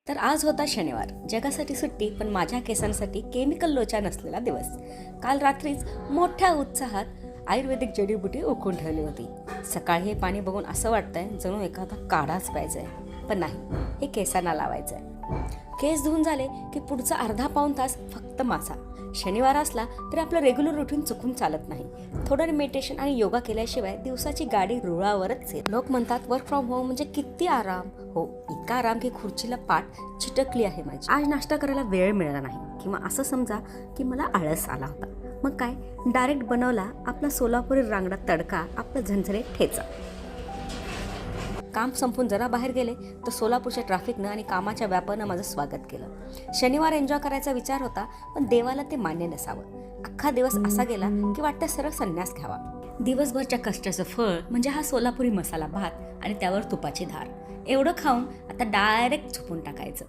तर आज होता शनिवार, जगासाठी सुट्टी पण माझ्या केसांसाठी केमिकल लोचा नसलेला दिवस. काल रात्रीच मोठ्या उत्साहात आयुर्वेदिक जडीबुटी उकळून ठेवली होती. सकाळी हे पाणी बघून असं वाटतंय जणू एखादा काढाच प्यायचा आहे, पण नाही, हे केसांना लावायचं आहे. केस धुवून झाले की पुढचा अर्धा पाऊण तास फक्त माझा. शनिवार असला तरी आपलं रेग्युलर रुटीन चुकून चालत नाही. थोडं मेडिटेशन आणि योगा केल्याशिवाय दिवसाची गाडी रुळावरच येते. लोक म्हणतात वर्क फ्रॉम होम म्हणजे किती आराम. हो, इतका आराम की खुर्चीला पाठ चिटकली आहे माझी. आज नाश्ता करायला वेळ मिळाला नाही, किंवा असं समजा की मला आळस आला होता. मग काय, डायरेक्ट बनवला आपला सोलापुरी रांगडा तडका, आपला झणझणीत ठेचा. काम संपून जरा बाहेर गेले तर सोलापूरच्या ट्रॅफिकनं आणि कामाच्या व्यापानं माझं स्वागत केलं. शनिवार एन्जॉय करायचा विचार होता, पण देवाला ते मान्य नसावं. अख्खा दिवस असा गेला की वाटतं सरळ संन्यास घ्यावा. दिवसभरच्या कष्टाचं फळ म्हणजे हा सोलापुरी मसाला भात आणि त्यावर तुपाची धार. एवढं खाऊन आता डायरेक्ट झोपून टाकायचं.